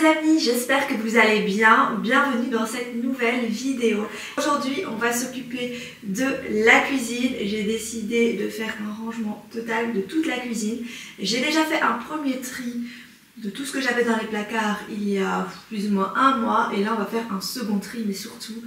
les amis, j'espère que vous allez bien. Bienvenue dans cette nouvelle vidéo. Aujourd'hui, on va s'occuper de la cuisine. J'ai décidé de faire un rangement total de toute la cuisine. J'ai déjà fait un premier tri de tout ce que j'avais dans les placards il y a plus ou moins un mois. Et là, on va faire un second tri, mais surtout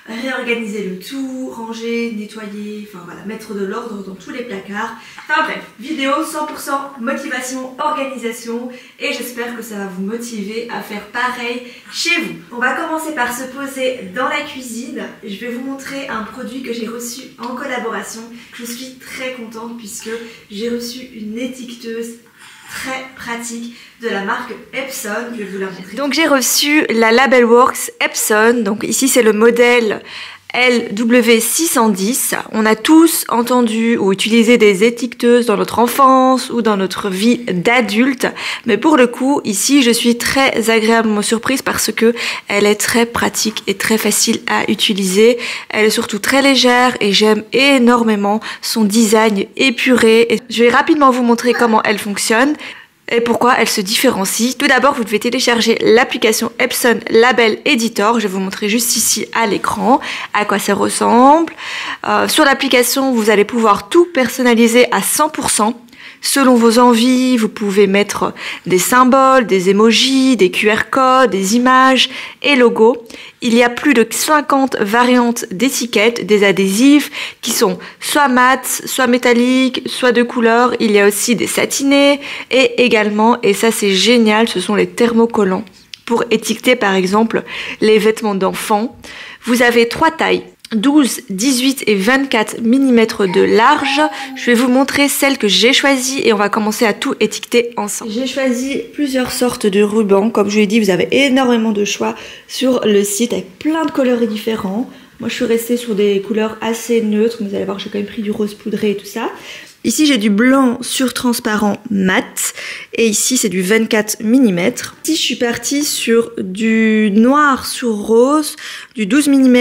réorganiser le tout, ranger, nettoyer, enfin voilà, mettre de l'ordre dans tous les placards. Enfin bref, vidéo 100% motivation, organisation, et j'espère que ça va vous motiver à faire pareil chez vous. On va commencer par se poser dans la cuisine. Je vais vous montrer un produit que j'ai reçu en collaboration. Je suis très contente puisque j'ai reçu une étiqueteuse très pratique de la marque Epson. Je vais vous la montrer. Donc j'ai reçu la Labelworks Epson. Donc ici c'est le modèle LW610. On a tous entendu ou utilisé des étiqueteuses dans notre enfance ou dans notre vie d'adulte, mais pour le coup ici je suis très agréablement surprise parce que elle est très pratique et très facile à utiliser. Elle est surtout très légère et j'aime énormément son design épuré. Et je vais rapidement vous montrer comment elle fonctionne et pourquoi elle se différencie. Tout d'abord, vous devez télécharger l'application Epson Label Editor. Je vais vous montrer juste ici à l'écran à quoi ça ressemble. Sur l'application, vous allez pouvoir tout personnaliser à 100%. Selon vos envies, vous pouvez mettre des symboles, des emojis, des QR codes, des images et logos. Il y a plus de 50 variantes d'étiquettes, des adhésifs qui sont soit mat, soit métalliques, soit de couleur. Il y a aussi des satinés et également, et ça c'est génial, ce sont les thermocollants pour étiqueter par exemple les vêtements d'enfants. Vous avez 3 tailles. 12, 18 et 24 mm de large. Je vais vous montrer celle que j'ai choisie et on va commencer à tout étiqueter ensemble. J'ai choisi plusieurs sortes de rubans. Comme je l'ai dit, vous avez énormément de choix sur le site avec plein de coloris différents. Moi, je suis restée sur des couleurs assez neutres. Vous allez voir, j'ai quand même pris du rose poudré et tout ça. Ici, j'ai du blanc sur transparent mat. Et ici, c'est du 24 mm. Ici, je suis partie sur du noir sur rose, du 12 mm.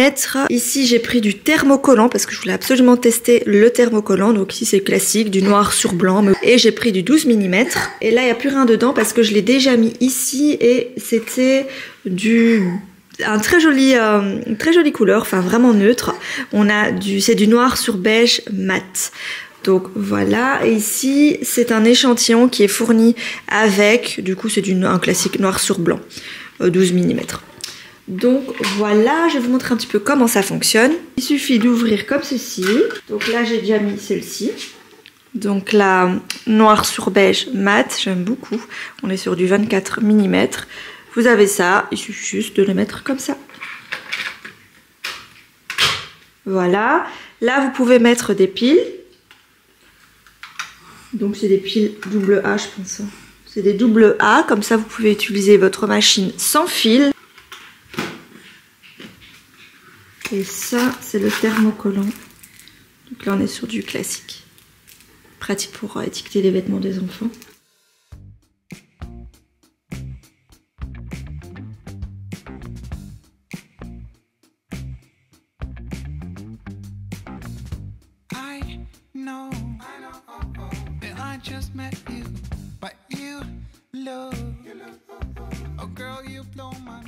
Ici, j'ai pris du thermocollant parce que je voulais absolument tester le thermocollant. Donc ici, c'est classique, du noir sur blanc. Et j'ai pris du 12 mm. Et là, il n'y a plus rien dedans parce que je l'ai déjà mis ici. Et c'était une très jolie couleur, enfin vraiment neutre. C'est du noir sur beige mat. Donc voilà, et ici c'est un échantillon qui est fourni avec, du coup c'est un classique noir sur blanc, 12 mm. Donc voilà, je vais vous montrer un petit peu comment ça fonctionne. Il suffit d'ouvrir comme ceci. Donc là j'ai déjà mis celle-ci. Donc là, noir sur beige mat, j'aime beaucoup. On est sur du 24 mm. Vous avez ça, il suffit juste de le mettre comme ça. Voilà, là vous pouvez mettre des piles. Donc c'est des piles double A, je pense. C'est des double A, comme ça vous pouvez utiliser votre machine sans fil. Et ça, c'est le thermocollant. Donc là on est sur du classique. Pratique pour étiqueter les vêtements des enfants.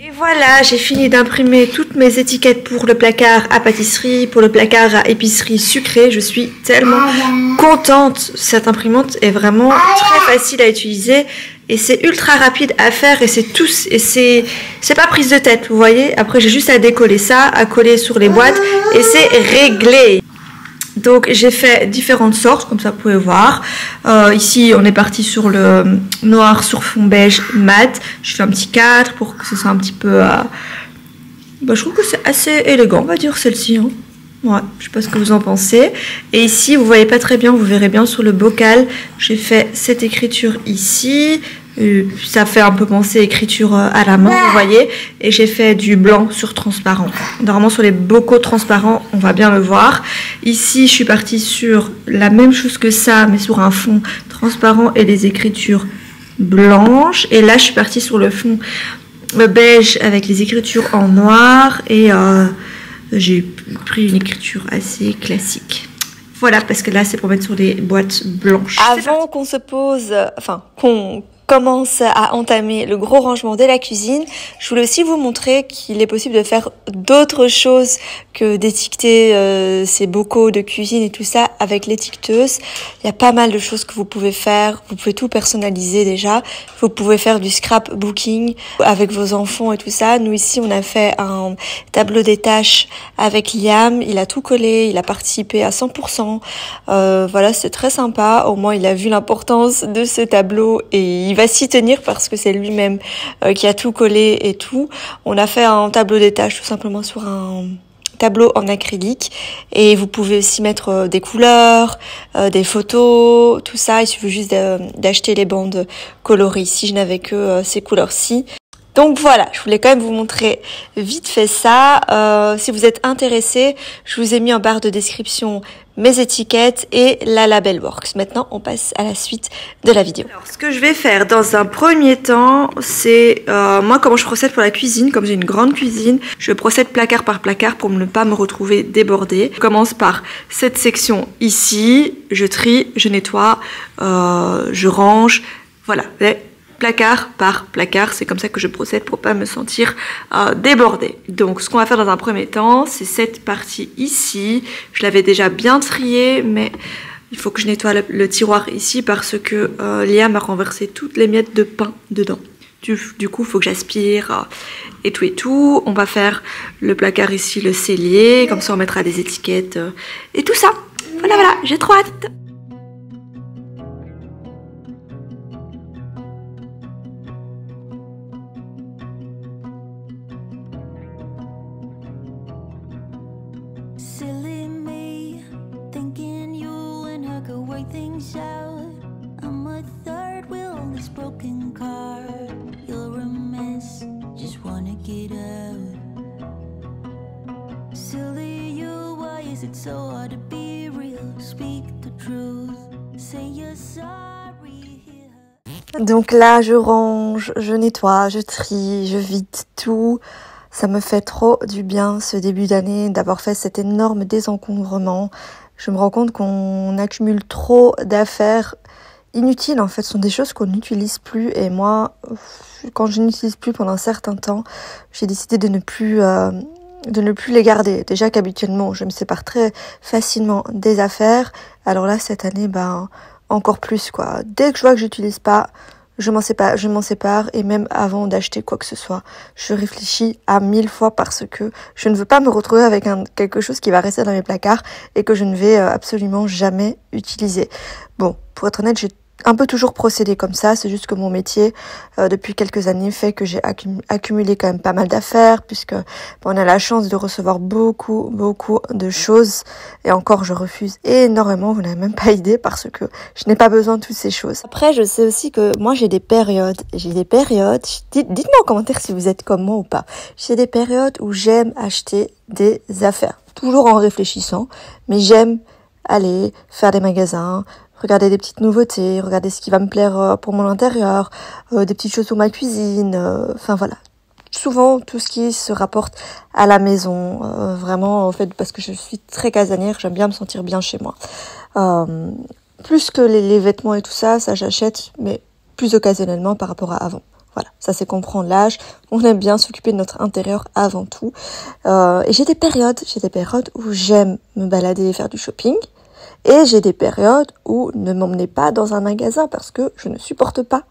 Et voilà, j'ai fini d'imprimer toutes mes étiquettes pour le placard à pâtisserie, pour le placard à épicerie sucrée. Je suis tellement contente. Cette imprimante est vraiment très facile à utiliser et c'est ultra rapide à faire et c'est pas prise de tête, vous voyez. Après, j'ai juste à décoller ça, à coller sur les boîtes et c'est réglé. Donc j'ai fait différentes sortes, comme ça vous pouvez voir. Ici on est parti sur le noir sur fond beige mat. Je fais un petit 4 pour que ce soit un petit peu... je trouve que c'est assez élégant, on va dire celle-ci. Hein. Ouais, je sais pas ce que vous en pensez. Et ici vous voyez pas très bien, vous verrez bien sur le bocal. J'ai fait cette écriture ici. Ça fait un peu penser écriture à la main, vous voyez. Et j'ai fait du blanc sur transparent. Normalement sur les bocaux transparents, on va bien le voir. Ici, je suis partie sur la même chose que ça, mais sur un fond transparent et les écritures blanches. Et là, je suis partie sur le fond beige avec les écritures en noir. Et j'ai pris une écriture assez classique. Voilà, parce que là, c'est pour mettre sur des boîtes blanches. Avant qu'on se pose, commence à entamer le gros rangement de la cuisine, je voulais aussi vous montrer qu'il est possible de faire d'autres choses que d'étiqueter ces bocaux de cuisine et tout ça avec l'étiqueteuse. Il y a pas mal de choses que vous pouvez faire. Vous pouvez tout personnaliser déjà. Vous pouvez faire du scrapbooking avec vos enfants et tout ça. Nous ici, on a fait un tableau des tâches avec Liam. Il a tout collé, il a participé à 100%. Voilà, c'est très sympa. Au moins, il a vu l'importance de ce tableau et il va s'y tenir parce que c'est lui-même qui a tout collé et tout. On a fait un tableau des tâches tout simplement sur un tableau en acrylique et vous pouvez aussi mettre des couleurs, des photos, tout ça. Il suffit juste d'acheter les bandes colorées. Ici, je n'avais que ces couleurs-ci. Donc voilà, je voulais quand même vous montrer vite fait ça. Si vous êtes intéressés, je vous ai mis en barre de description mes étiquettes et la Labelworks. Maintenant, on passe à la suite de la vidéo. Alors, ce que je vais faire dans un premier temps, c'est moi comment je procède pour la cuisine. Comme j'ai une grande cuisine, je procède placard par placard pour ne pas me retrouver débordée. Je commence par cette section ici, je trie, je nettoie, je range, voilà. Placard par placard, c'est comme ça que je procède pour pas me sentir débordée. Donc ce qu'on va faire dans un premier temps, c'est cette partie ici. Je l'avais déjà bien triée, mais il faut que je nettoie le tiroir ici parce que Liam a renversé toutes les miettes de pain dedans. Du coup, il faut que j'aspire et tout et tout. On va faire le placard ici, le cellier, comme ça on mettra des étiquettes et tout ça. Voilà, voilà, j'ai trop hâte. Silly me, thinking you and her could work things out. I'm a third wheel on this broken car. You're a mess, just wanna get out. Silly you, why is it so hard to be real? Speak the truth, say you're sorry. Donc là, je range, je nettoie, je trie, je vide tout. Ça me fait trop du bien ce début d'année d'avoir fait cet énorme désencombrement. Je me rends compte qu'on accumule trop d'affaires inutiles. En fait, ce sont des choses qu'on n'utilise plus. Et moi, quand je n'utilise plus pendant un certain temps, j'ai décidé de ne plus les garder. Déjà qu'habituellement, je me sépare très facilement des affaires. Alors là, cette année, encore plus, quoi. Dès que je vois que j'utilise pas, je m'en sépare et même avant d'acheter quoi que ce soit, je réfléchis à 1000 fois parce que je ne veux pas me retrouver avec quelque chose qui va rester dans mes placards et que je ne vais absolument jamais utiliser. Bon, pour être honnête, j'ai un peu toujours procédé comme ça, c'est juste que mon métier depuis quelques années fait que j'ai accumulé quand même pas mal d'affaires puisque on a la chance de recevoir beaucoup de choses et encore je refuse énormément, vous n'avez même pas idée parce que je n'ai pas besoin de toutes ces choses. Après je sais aussi que moi j'ai des périodes, dites-moi en commentaire si vous êtes comme moi ou pas. J'ai des périodes où j'aime acheter des affaires, toujours en réfléchissant, mais j'aime aller faire des magasins, regarder des petites nouveautés, regarder ce qui va me plaire pour mon intérieur, des petites choses pour ma cuisine, enfin voilà. Souvent, tout ce qui se rapporte à la maison, vraiment, en fait, parce que je suis très casanière, j'aime bien me sentir bien chez moi. Plus que les vêtements et tout ça, j'achète, mais plus occasionnellement par rapport à avant. Voilà, ça c'est comprendre l'âge, on aime bien s'occuper de notre intérieur avant tout. Et j'ai des périodes où j'aime me balader et faire du shopping. Et j'ai des périodes où ne m'emmenez pas dans un magasin parce que je ne supporte pas.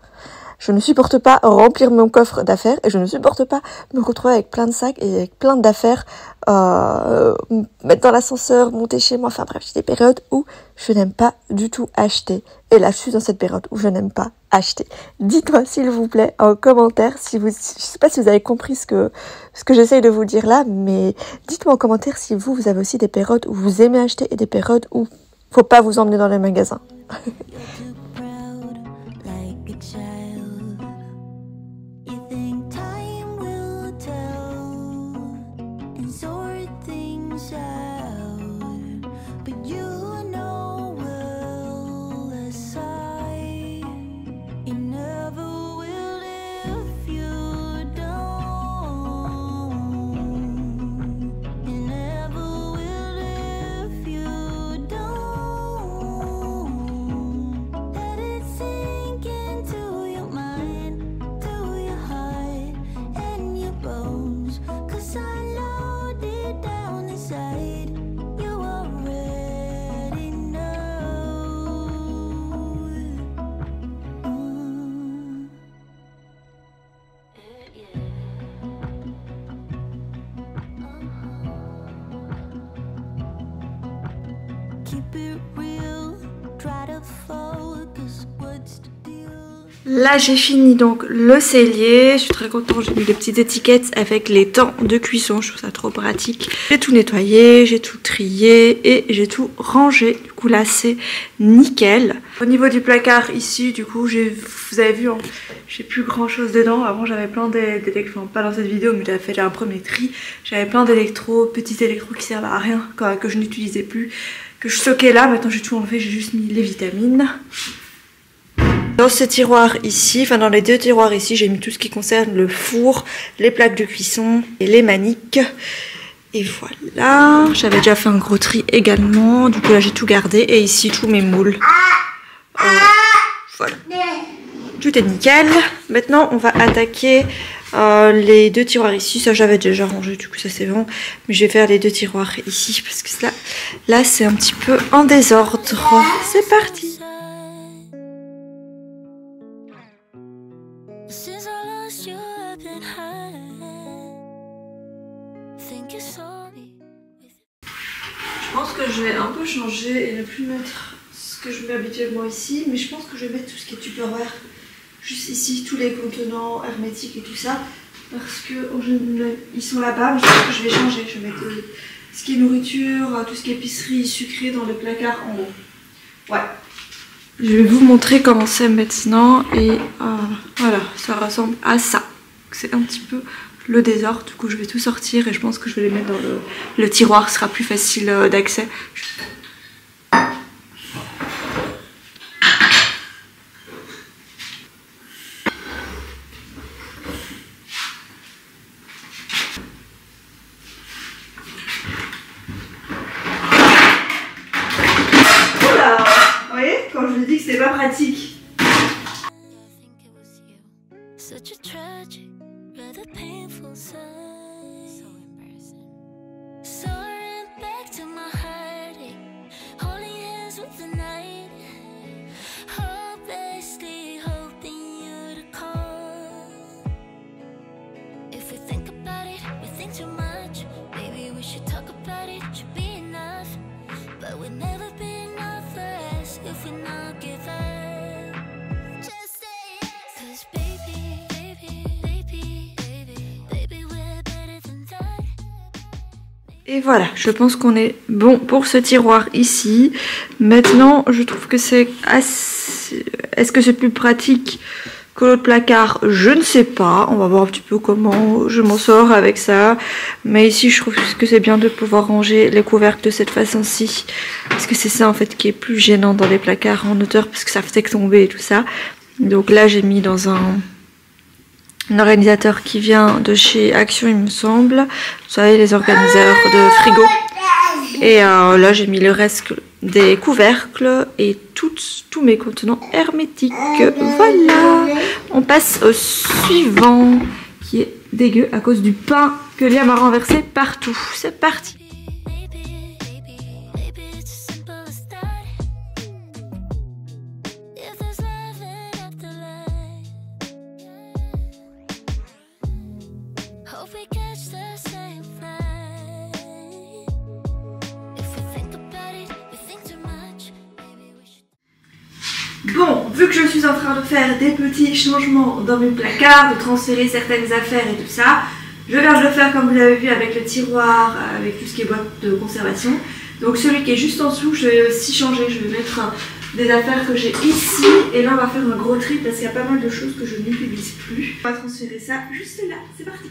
Je ne supporte pas remplir mon coffre d'affaires et je ne supporte pas me retrouver avec plein de sacs et avec plein d'affaires, mettre dans l'ascenseur, monter chez moi. Enfin bref, j'ai des périodes où je n'aime pas du tout acheter. Et là, je suis dans cette période où je n'aime pas acheter. Dites-moi s'il vous plaît en commentaire je sais pas si vous avez compris ce que j'essaye de vous dire là, mais dites-moi en commentaire si vous avez aussi des périodes où vous aimez acheter et des périodes où faut pas vous emmener dans les magasins. keep it real. Try to focus what's the deal. Là j'ai fini donc le cellier, je suis très contente, j'ai mis les petites étiquettes avec les temps de cuisson, je trouve ça trop pratique. J'ai tout nettoyé, j'ai tout trié et j'ai tout rangé, du coup là c'est nickel. Au niveau du placard ici, du coup vous avez vu, hein, j'ai plus grand chose dedans. Avant j'avais plein d'électros, enfin pas dans cette vidéo mais j'avais fait déjà un premier tri. J'avais plein d'électros, petits électros qui servent à rien, que je n'utilisais plus, que je stockais là. Maintenant j'ai tout enlevé, j'ai juste mis les vitamines. Dans ce tiroir ici, enfin dans les deux tiroirs ici, j'ai mis tout ce qui concerne le four, les plaques de cuisson et les maniques. Et voilà, j'avais déjà fait un gros tri également, du coup là j'ai tout gardé. Et ici tous mes moules. Voilà, tout est nickel. Maintenant on va attaquer les deux tiroirs ici. Ça j'avais déjà rangé, du coup ça c'est bon. Mais je vais faire les deux tiroirs ici parce que là c'est un petit peu en désordre. C'est parti. Since I lost you, I've been high. Think you saw me. Je pense que je vais un peu changer et ne plus mettre ce que je mets habituellement ici, mais je pense que je vais mettre tout ce qui est Tupperware juste ici, tous les contenants hermétiques et tout ça, parce que ils sont là-bas, mais je pense que je vais changer. Je vais mettre ce qui est nourriture, tout ce qui est épicerie sucrée dans le placard en haut. Ouais. Je vais vous montrer comment c'est maintenant et voilà, ça ressemble à ça. C'est un petit peu le désordre, du coup je vais tout sortir et je pense que je vais les mettre dans le tiroir, ce sera plus facile d'accès. Oula, vous voyez, quand je vous dis que c'est pas pratique. Such a tragic, rather painful sight. So embarrassing. So I ran back to my heartache, holding hands with the night, hopelessly hoping you'd call. If we think about it, we think too much. Maybe we should talk about it, should be enough. But we'll never be enough for us if we not give up. Just say yes. 'Cause baby, Et voilà, je pense qu'on est bon pour ce tiroir ici. Maintenant, je trouve que c'est assez... Est-ce que c'est plus pratique que l'autre placard? Je ne sais pas. On va voir un petit peu comment je m'en sors avec ça. Mais ici, je trouve que c'est bien de pouvoir ranger les couvercles de cette façon-ci. Parce que c'est ça, en fait, qui est plus gênant dans les placards en hauteur. Parce que ça fait que tomber et tout ça. Donc là, j'ai mis dans un organisateur qui vient de chez Action, il me semble. Vous savez, les organisateurs de frigo. Et là, j'ai mis le reste des couvercles et tous mes contenants hermétiques. Voilà. On passe au suivant, qui est dégueu à cause du pain que Liam a renversé partout. C'est parti. Bon, vu que je suis en train de faire des petits changements dans mes placards, de transférer certaines affaires et tout ça, je viens de le faire comme vous l'avez vu avec le tiroir, avec tout ce qui est boîte de conservation. Donc celui qui est juste en dessous, je vais aussi changer, je vais mettre des affaires que j'ai ici. Et là on va faire un gros tri parce qu'il y a pas mal de choses que je n'utilise plus. On va transférer ça juste là, c'est parti.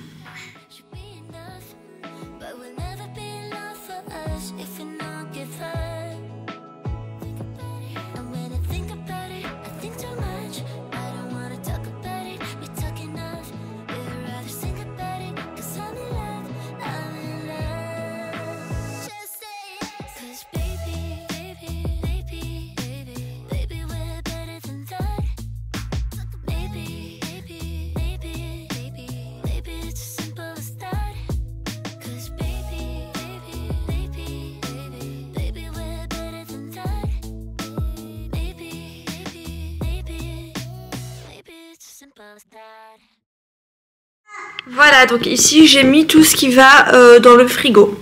Voilà, donc ici j'ai mis tout ce qui va dans le frigo.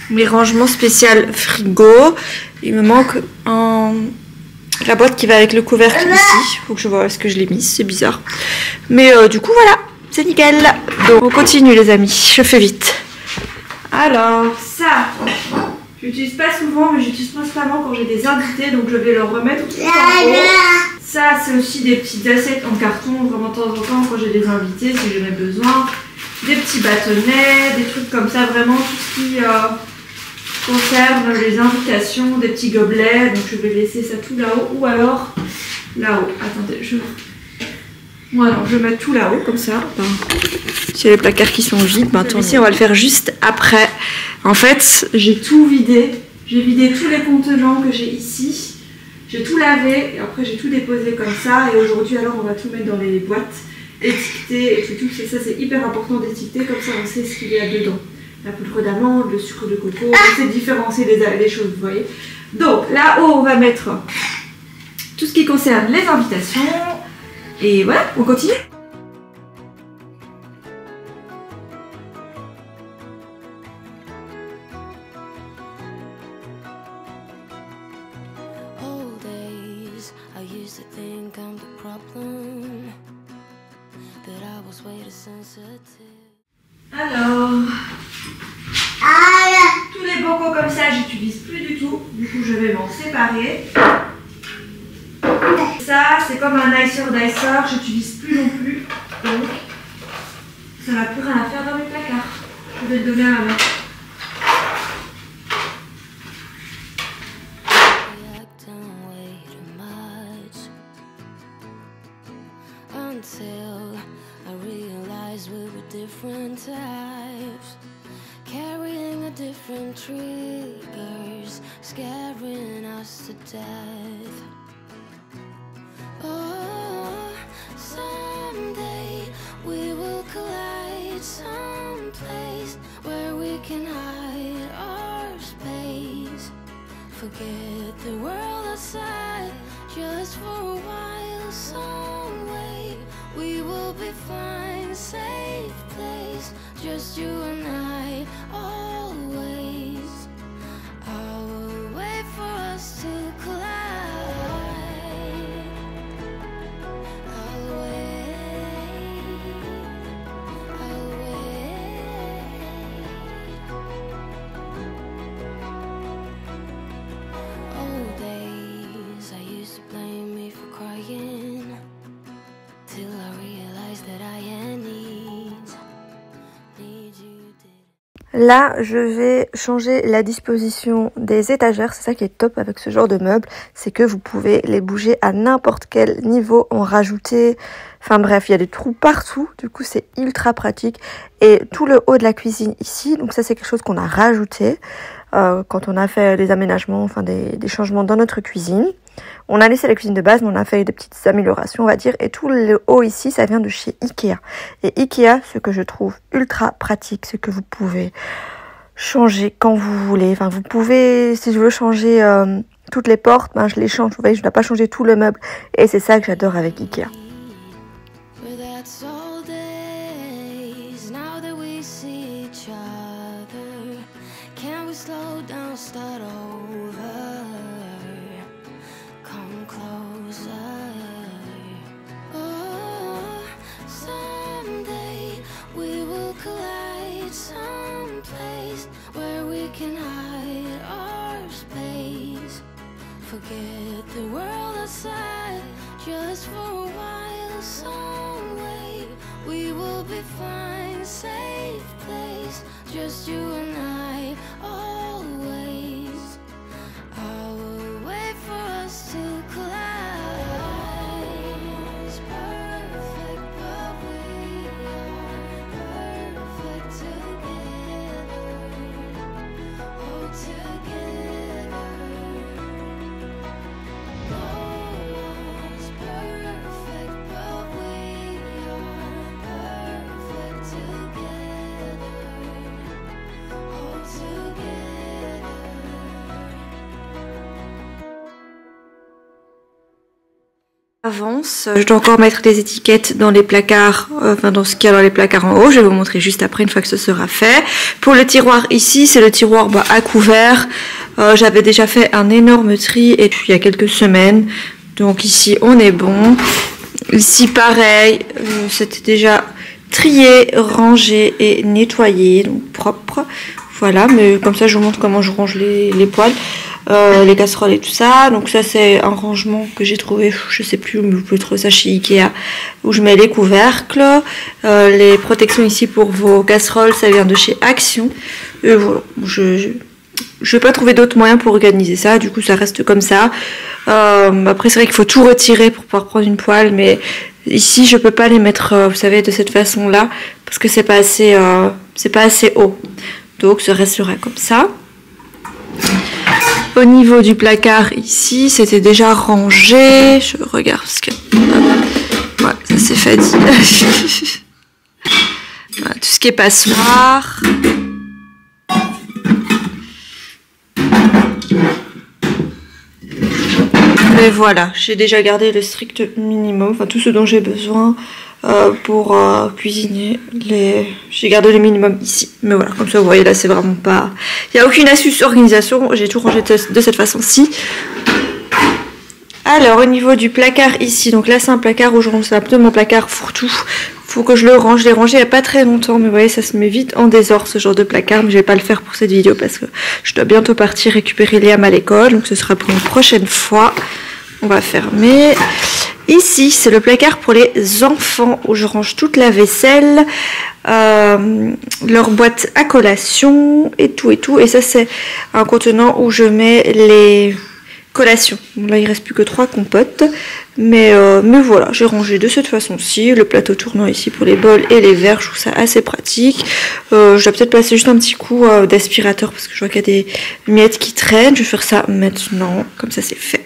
Mes rangements spéciaux frigo. Il me manque la boîte qui va avec le couvercle ici. Faut que je vois où est-ce que je l'ai mise, c'est bizarre. Mais du coup voilà, c'est nickel. Donc on continue les amis, je fais vite. Alors ça, j'utilise pas souvent mais j'utilise principalement quand j'ai des invités, donc je vais leur remettre tout en haut. Ça c'est aussi des petites assiettes en carton, vraiment de temps en temps quand j'ai des invités si j'en ai besoin. Des petits bâtonnets, des trucs comme ça, vraiment tout ce qui concerne les invitations, des petits gobelets. Donc je vais laisser ça tout là-haut ou alors là-haut. Attendez, je vais mettre tout là-haut comme ça. Enfin, s'il y a les placards qui sont vides, maintenant ici on va le faire juste après. En fait, j'ai tout vidé. J'ai vidé tous les contenants que j'ai ici. J'ai tout lavé et après j'ai tout déposé comme ça. Et aujourd'hui alors on va tout mettre dans les boîtes étiquetées et tout. Et ça c'est hyper important d'étiqueter, comme ça on sait ce qu'il y a dedans. La poudre d'amande, le sucre de coco, on sait différencier les choses, vous voyez. Donc là-haut on va mettre tout ce qui concerne les invitations. Et voilà, on continue. Alors, tous les bocaux comme ça, j'utilise plus du tout. Du coup, je vais m'en séparer. Ça, c'est comme un icer dicer, j'utilise plus non plus. Donc, ça n'a plus rien à faire dans mes placards. Je vais le donner à ma mère. Different triggers scaring us to death. Oh, someday we will collide someplace where we can hide our space. Forget the world outside just for a while. Some way we will be fine, safe place, just you and I. Always, I will wait for us to collide. I'll wait, I'll wait. Old days, I used to blame me for crying, till I realized that I had needs. Need you. Là, je vais changer la disposition des étagères. C'est ça qui est top avec ce genre de meubles, c'est que vous pouvez les bouger à n'importe quel niveau, en rajouter. Enfin bref, il y a des trous partout. Du coup, c'est ultra pratique. Et tout le haut de la cuisine ici, donc ça c'est quelque chose qu'on a rajouté quand on a fait des aménagements, enfin des changements dans notre cuisine. On a laissé la cuisine de base, mais on a fait des petites améliorations, on va dire. Et tout le haut ici, ça vient de chez Ikea. Et Ikea, ce que je trouve ultra pratique, c'est que vous pouvez changer quand vous voulez. Enfin, vous pouvez, si je veux changer toutes les portes, ben je les change. Vous voyez, je ne dois pas changer tout le meuble. Et c'est ça que j'adore avec Ikea. Forget the world outside just for a while. Some way we will be fine, safe place, just you and I. Always, I will wait for us to collide. It's perfect, but we are perfect together. Oh, together. Avance, je dois encore mettre des étiquettes dans les placards, enfin dans ce qu'il y a dans les placards en haut. Je vais vous montrer juste après une fois que ce sera fait. Pour le tiroir ici, c'est le tiroir à couvert. J'avais déjà fait un énorme tri et puis il y a quelques semaines. Donc ici on est bon. Ici pareil, c'était déjà trié, rangé et nettoyé, donc propre. Voilà, mais comme ça je vous montre comment je range les poêles, les casseroles et tout ça. Donc ça c'est un rangement que j'ai trouvé, je sais plus, mais vous pouvez trouver ça chez Ikea, où je mets les couvercles. Les protections ici pour vos casseroles, ça vient de chez Action. Et voilà, je vais pas trouver d'autres moyens pour organiser ça, du coup ça reste comme ça. Après c'est vrai qu'il faut tout retirer pour pouvoir prendre une poêle, mais ici je peux pas les mettre, vous savez, de cette façon là, parce que c'est pas assez haut. Donc ça restera comme ça. Au niveau du placard ici, c'était déjà rangé. Je regarde parce que ouais, ça c'est fait. Voilà, tout ce qui est passoire. Mais voilà, j'ai déjà gardé le strict minimum, enfin tout ce dont j'ai besoin pour cuisiner. J'ai gardé le minimum ici. Mais voilà, comme ça vous voyez là c'est vraiment pas... Il n'y a aucune astuce organisation, j'ai tout rangé de cette façon-ci. Alors au niveau du placard ici, donc là c'est un placard où je range, c'est un peu mon placard fourre-tout. Faut que je le range, je l'ai rangé il n'y a pas très longtemps, mais vous voyez ça se met vite en désordre ce genre de placard, mais je vais pas le faire pour cette vidéo parce que je dois bientôt partir récupérer Liam à l'école, donc ce sera pour une prochaine fois. On va fermer. Ici c'est le placard pour les enfants où je range toute la vaisselle, leur boîte à collation et tout, et ça c'est un contenant où je mets les collations. Bon, là il reste plus que 3 compotes, mais voilà, j'ai rangé de cette façon-ci. Le plateau tournant ici pour les bols et les verres, je trouve ça assez pratique. Je dois peut-être passer juste un petit coup d'aspirateur parce que je vois qu'il y a des miettes qui traînent. Je vais faire ça maintenant, comme ça c'est fait.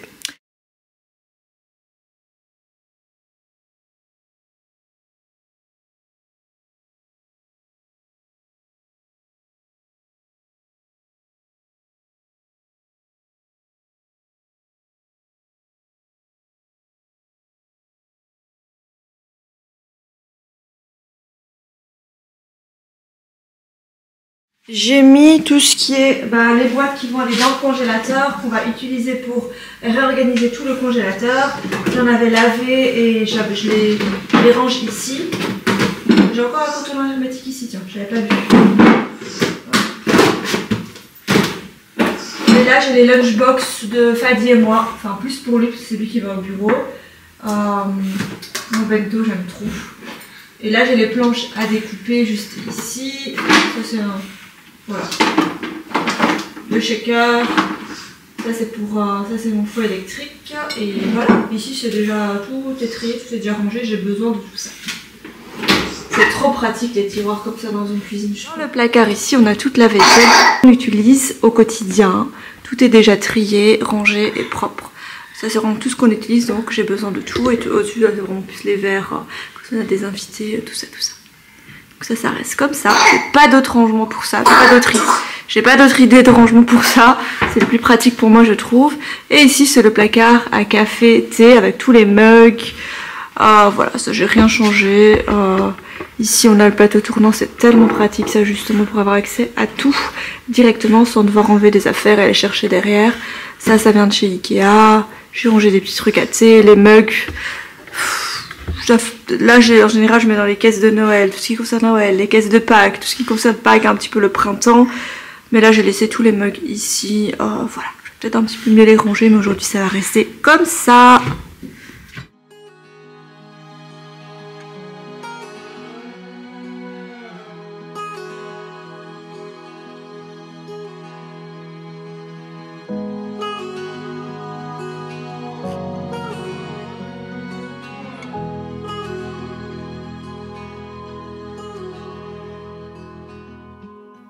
J'ai mis tout ce qui est les boîtes qui vont aller dans le congélateur, qu'on va utiliser pour réorganiser tout le congélateur. J'en avais lavé et je les range ici. J'ai encore un contenant hermétique ici, tiens, j'avais pas vu. Et là j'ai les lunchbox de Fadi et moi, enfin plus pour lui parce que c'est lui qui va au bureau. Mon bento j'aime trop. Et là j'ai les planches à découper juste ici. Ça c'est un... Voilà, le shaker, ça c'est pour ça c'est mon fouet électrique et voilà, ici c'est déjà tout est trié, tout est déjà rangé, j'ai besoin de tout ça. C'est trop pratique les tiroirs comme ça dans une cuisine. Dans le placard ici on a toute la vaisselle qu'on utilise au quotidien, tout est déjà trié, rangé et propre. Ça c'est vraiment tout ce qu'on utilise, donc j'ai besoin de tout et au-dessus c'est vraiment plus les verres, quand on a des invités, tout ça. Donc ça reste comme ça. J'ai pas d'autre rangement pour ça. J'ai pas d'autre idée de rangement pour ça. C'est le plus pratique pour moi je trouve. Et ici c'est le placard à café, thé avec tous les mugs. Voilà, ça j'ai rien changé. Ici on a le plateau tournant, c'est tellement pratique ça justement pour avoir accès à tout directement sans devoir enlever des affaires et aller chercher derrière. Ça vient de chez Ikea. J'ai rangé des petits trucs à thé, les mugs. Là en général je mets dans les caisses de Noël, tout ce qui concerne Noël, les caisses de Pâques, tout ce qui concerne Pâques, un petit peu le printemps. Mais là j'ai laissé tous les mugs ici, voilà, je vais peut-être un petit peu mieux les ranger, mais aujourd'hui ça va rester comme ça.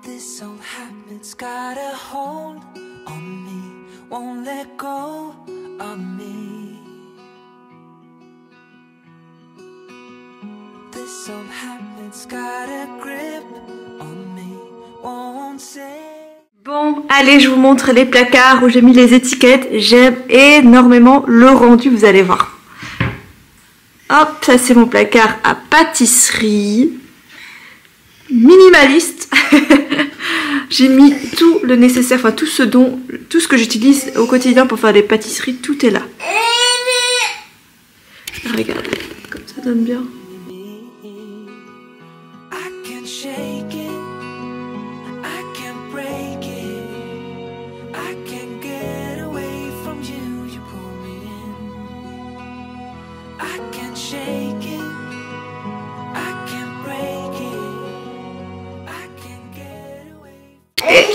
This old habit's got a hold on me, won't let go of me. This old habit's got a grip on me, won't say. Bon, allez, je vous montre les placards où j'ai mis les étiquettes. J'aime énormément le rendu, vous allez voir. Hop, ça c'est mon placard à pâtisserie. Minimaliste. J'ai mis tout le nécessaire, enfin tout ce que j'utilise au quotidien pour faire des pâtisseries, tout est là. Regardez, comme ça donne bien. Et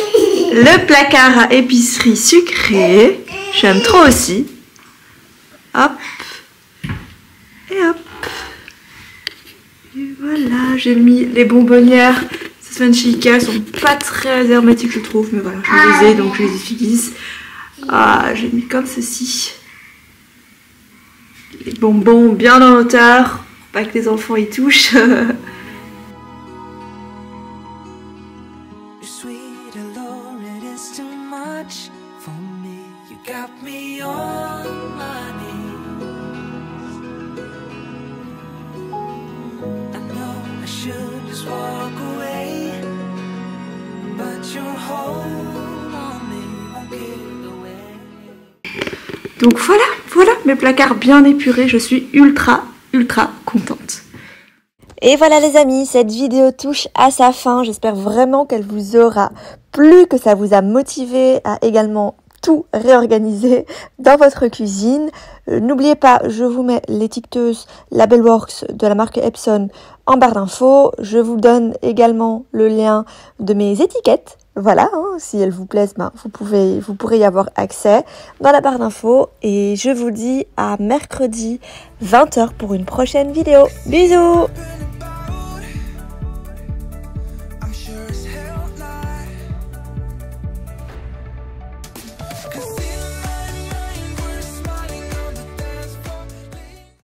le placard à épicerie sucrée, j'aime trop aussi. Hop. Et hop. Et voilà, j'ai mis les bonbonnières. Ces Svenchika sont pas très hermétiques, je trouve, mais voilà, je les ai donc je les utilise. Ah, j'ai mis comme ceci. Les bonbons bien en hauteur, pour pas que les enfants y touchent. Donc voilà mes placards bien épurés, je suis ultra contente. Et voilà les amis, cette vidéo touche à sa fin, j'espère vraiment qu'elle vous aura plu, que ça vous a motivé à également tout réorganiser dans votre cuisine. N'oubliez pas, je vous mets l'étiqueteuse Labelworks de la marque Epson en barre d'infos. Je vous donne également le lien de mes étiquettes. Voilà, si elles vous plaisent, vous pourrez y avoir accès dans la barre d'infos. Et je vous dis à mercredi 20h pour une prochaine vidéo. Bisous!